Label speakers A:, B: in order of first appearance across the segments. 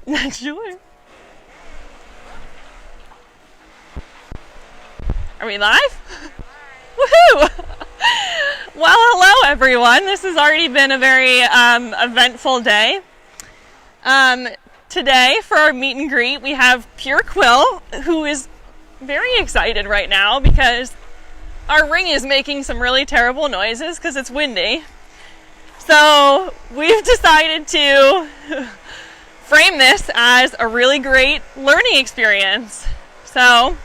A: Sure. Are we live? Woohoo! Well, hello everyone. This has already been a very eventful day. Today, for our meet and greet, we have Pure QUILL, who is very excited right now because our ring is making some really terrible noises because it's windy. So we've decided to frame this as a really great learning experience. So,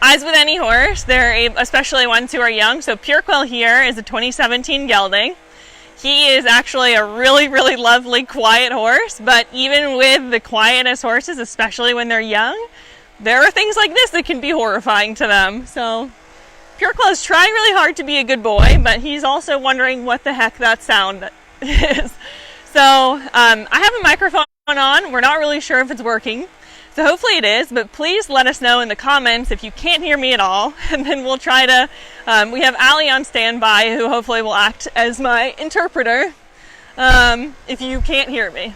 A: as with any horse, especially ones who are young, so Pure QUILL here is a 2017 gelding. He is actually a really, really lovely, quiet horse, but even with the quietest horses, especially when they're young, there are things like this that can be horrifying to them. So, Pure QUILL is trying really hard to be a good boy, but he's also wondering what the heck that sound is. So, I have a microphone on. We're not really sure if it's working. So hopefully it is, but please let us know in the comments if you can't hear me at all, and then we'll try to, we have Allie on standby who hopefully will act as my interpreter if you can't hear me.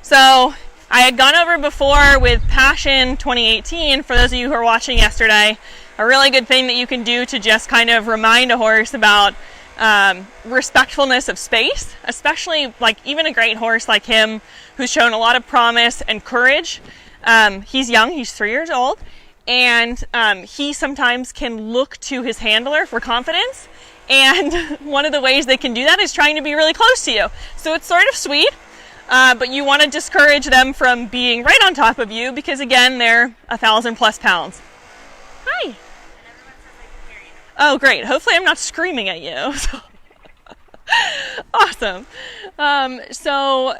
A: So I had gone over before with Passion 2018, for those of you who are watching yesterday, a really good thing that you can do to just kind of remind a horse about respectfulness of space, especially like even a great horse like him who's shown a lot of promise and courage. He's young, he's 3 years old, and he sometimes can look to his handler for confidence, and one of the ways they can do that is trying to be really close to you. So it's sort of sweet, but you want to discourage them from being right on top of you because again, they're 1,000+ pounds. Hi. Oh, great. Hopefully I'm not screaming at you. Awesome. So,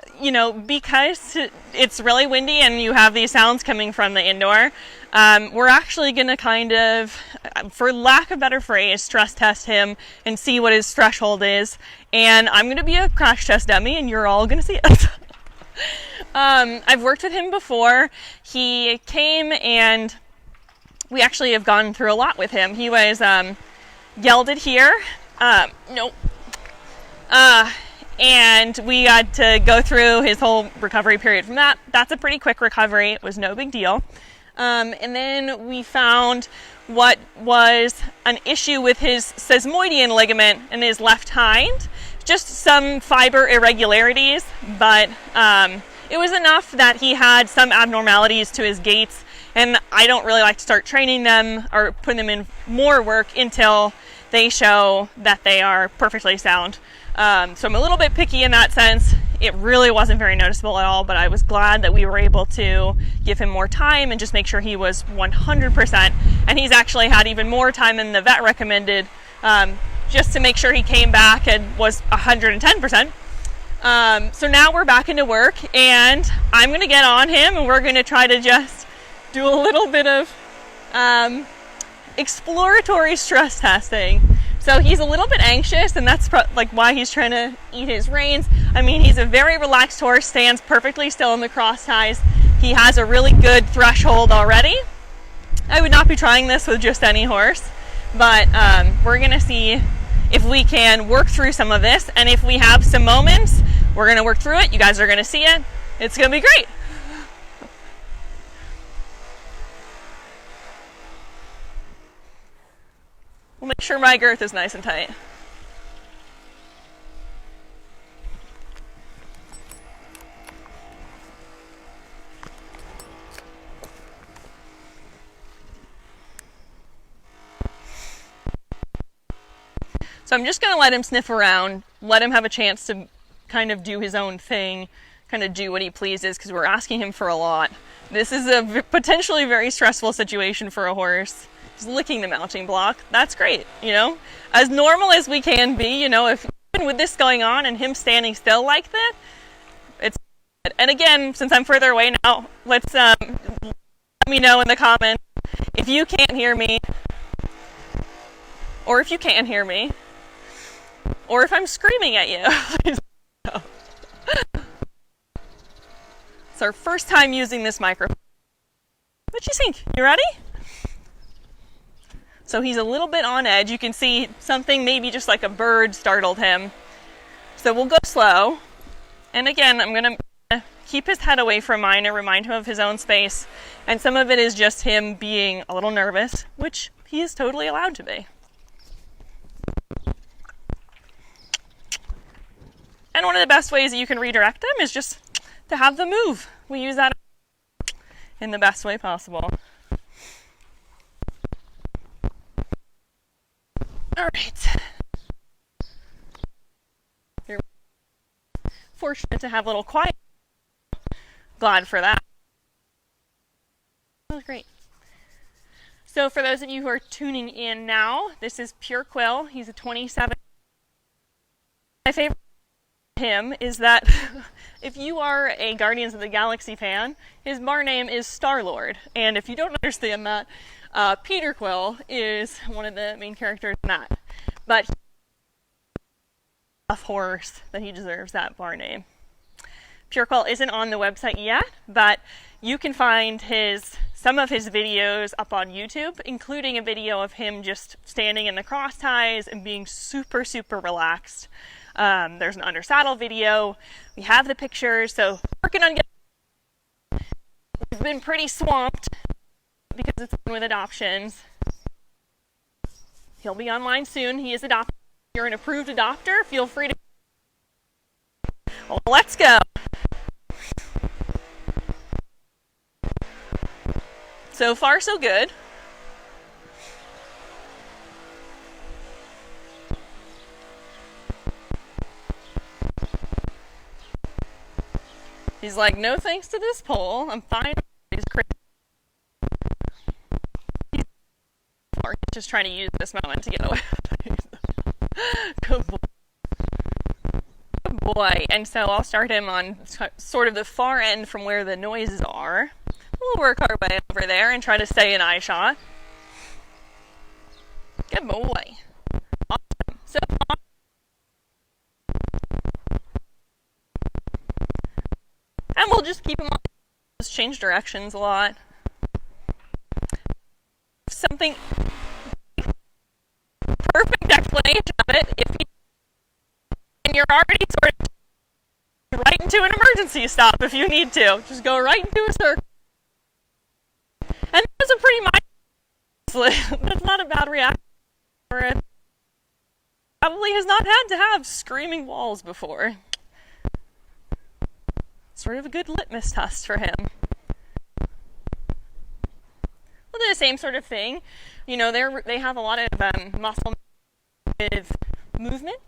A: because it's really windy and you have these sounds coming from the indoor, we're actually going to kind of, for lack of a better phrase, stress test him and see what his threshold is. And I'm going to be a crash test dummy and you're all going to see it. I've worked with him before. He came and we actually have gone through a lot with him. He was gelded here. And we had to go through his whole recovery period from that. That's a pretty quick recovery. It was no big deal. And then we found what was an issue with his sesamoidian ligament in his left hind. Just some fiber irregularities, but it was enough that he had some abnormalities to his gaits. And I don't really like to start training them or putting them in more work until they show that they are perfectly sound. So I'm a little bit picky in that sense. It really wasn't very noticeable at all, but I was glad that we were able to give him more time and just make sure he was 100%. And he's actually had even more time than the vet recommended, just to make sure he came back and was 110%. So now we're back into work, and I'm going to get on him, and we're going to try to just do a little bit of exploratory stress testing. So he's a little bit anxious, and that's why he's trying to eat his reins. I mean, he's a very relaxed horse, stands perfectly still in the cross ties. He has a really good threshold already. I would not be trying this with just any horse, but we're going to see if we can work through some of this, and if we have some moments, we're going to work through it. You guys are going to see it. It's going to be great. We'll make sure my girth is nice and tight. So I'm just going to let him sniff around, let him have a chance to kind of do his own thing, kind of do what he pleases, because we're asking him for a lot. This is a potentially very stressful situation for a horse. He's licking the mounting block. That's great, as normal as we can be, if even with this going on and him standing still like that, it's good. And again, since I'm further away now, let's let me know in the comments if you can't hear me, or if you can hear me, or if I'm screaming at you. It's our first time using this microphone. What you think? You ready? So he's a little bit on edge. You can see something, maybe just like a bird, startled him. So we'll go slow. And again, I'm going to keep his head away from mine and remind him of his own space. And some of it is just him being a little nervous, which he is totally allowed to be. And one of the best ways that you can redirect them is just to have them move. We use that in the best way possible. All right. You're fortunate to have a little quiet. Glad for that. That was great. So for those of you who are tuning in now, this is Pure Quill. He's a 27. My favorite him is that if you are a Guardians of the Galaxy fan, his bar name is Star-Lord. And if you don't understand that, Peter Quill is one of the main characters in that. But of course that he deserves that bar name. Pure Quill isn't on the website yet, but you can find some of his videos up on YouTube, including a video of him just standing in the cross ties and being super, super relaxed. There's an under saddle video. We have the pictures, so working on getting. We've been pretty swamped because it's with adoptions. He'll be online soon. He is adopted. If you're an approved adopter, feel free to. Well, let's go. So far, so good. He's like, no thanks to this pole. I'm fine. He's crazy. He's just trying to use this moment to get away. Good boy. Good boy. And so I'll start him on sort of the far end from where the noises are. We'll work our way over there and try to stay in eye shot. Good boy. Awesome. So and we'll just keep him on. Just change directions a lot. Something perfect explanation of it. And you're already sort of right into an emergency stop if you need to. Just go right into a circle. And that's a pretty minor. That's not a bad reaction for it. Probably has not had to have screaming walls before. Sort of a good litmus test for him. We'll do the same sort of thing. You know, they have a lot of muscle with movement.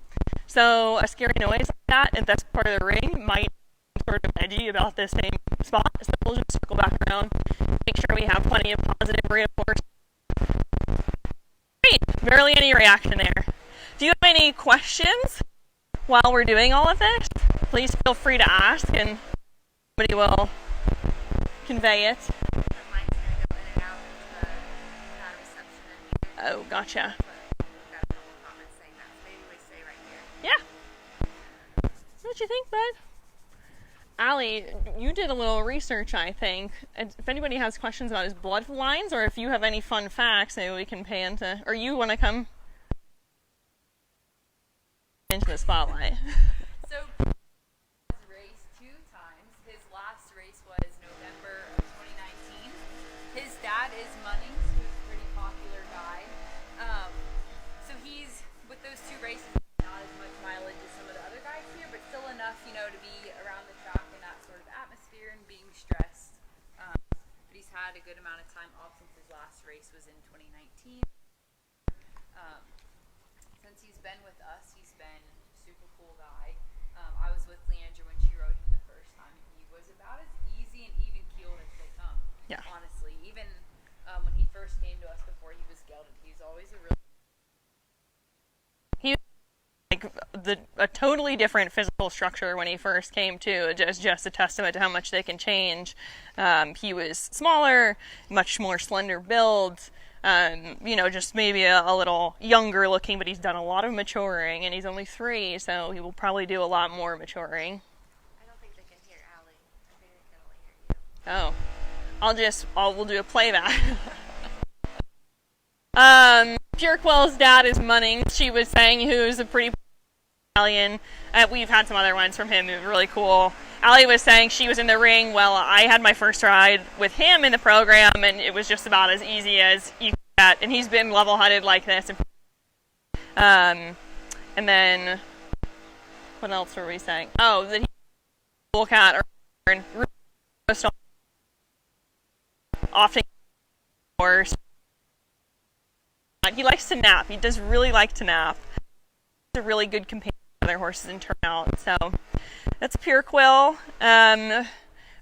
A: So a scary noise like that, if that's part of the ring, might be sort of edgy about the same spot. So we'll just circle back around, make sure we have plenty of positive reinforcement. Great, barely any reaction there. Do you have any questions while we're doing all of this? Please feel free to ask and somebody will convey it. Oh, gotcha. Yeah. What you think, bud? Allie, you did a little research, I think. If anybody has questions about his bloodlines, or if you have any fun facts, maybe we can pay into. Or you want to come into the spotlight?
B: So, he has raced 2 times. His last race was November of 2019. His dad is Munnings, who's a pretty popular guy. So he's, with those 2 races, not as much mileage as some of the other guys here, but still enough, you know, to be around the track in that sort of atmosphere and being stressed. But he's had a good amount of time off since his last race was in 2019. Since he's been with us, he's been a super cool guy. I was with Leandra when she rode him the first time. He was about as easy and even keeled as they come.
A: Yeah.
B: Honestly, even when he first came to us before he was gelded, he was always a real.
A: He was like a totally different physical structure when he first came too. Just a testament to how much they can change. He was smaller, much more slender build. You know, just maybe a little younger looking, but he's done a lot of maturing, and he's only 3, so he will probably do a lot more maturing.
B: I don't think they can hear Allie. I think they can only hear you.
A: Oh, we'll do a playback. Pure Quill's dad is Munnings. She was saying who's a pretty Italian. We've had some other ones from him who are really cool. Allie was saying she was in the ring. Well, I had my first ride with him in the program, and it was just about as easy as you can get. And he's been level-headed like this. And then, what else were we saying? Oh, that he's a bull cat or often horse. He likes to nap. He does really like to nap. He's a really good companion for other horses in turnout. So that's Pure Quill.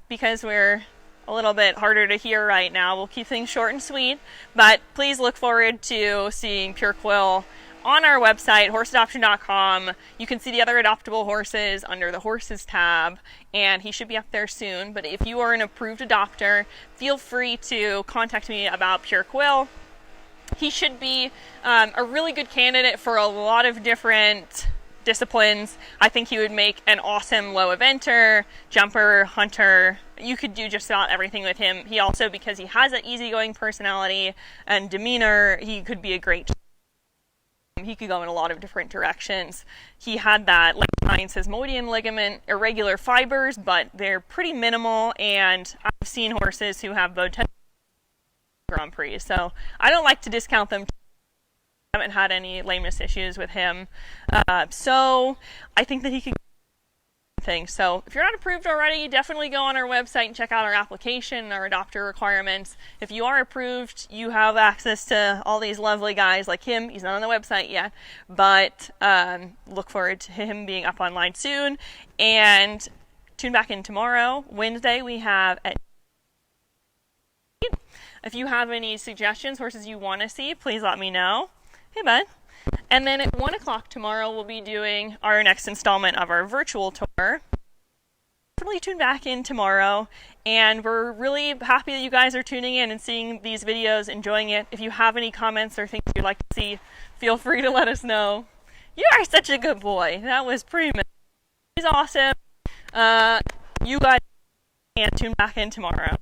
A: Because we're a little bit harder to hear right now, we'll keep things short and sweet. But please look forward to seeing Pure Quill on our website, horseadoption.com. You can see the other adoptable horses under the horses tab, and he should be up there soon. But if you are an approved adopter, feel free to contact me about Pure Quill. He should be a really good candidate for a lot of different disciplines. I think he would make an awesome low eventer, jumper, hunter. You could do just about everything with him. He also, because he has an easygoing personality and demeanor, he could be a great. He could go in a lot of different directions. He had that, like Ryan says, Modian ligament, irregular fibers, but they're pretty minimal, and I've seen horses who have bow Grand Prix, so I don't like to discount them. I haven't had any lameness issues with him, so I think that he could things. So if you're not approved already, definitely go on our website and check out our application, our adopter requirements. If you are approved, you have access to all these lovely guys like him. He's not on the website yet, but look forward to him being up online soon. And tune back in tomorrow, Wednesday. We have at. If you have any suggestions, horses you want to see, please let me know. Hey, bud. And then at 1 o'clock tomorrow, we'll be doing our next installment of our virtual tour. Definitely tune back in tomorrow. And we're really happy that you guys are tuning in and seeing these videos, enjoying it. If you have any comments or things you'd like to see, feel free to let us know. You are such a good boy. That was pretty much. He's awesome. You guys can tune back in tomorrow.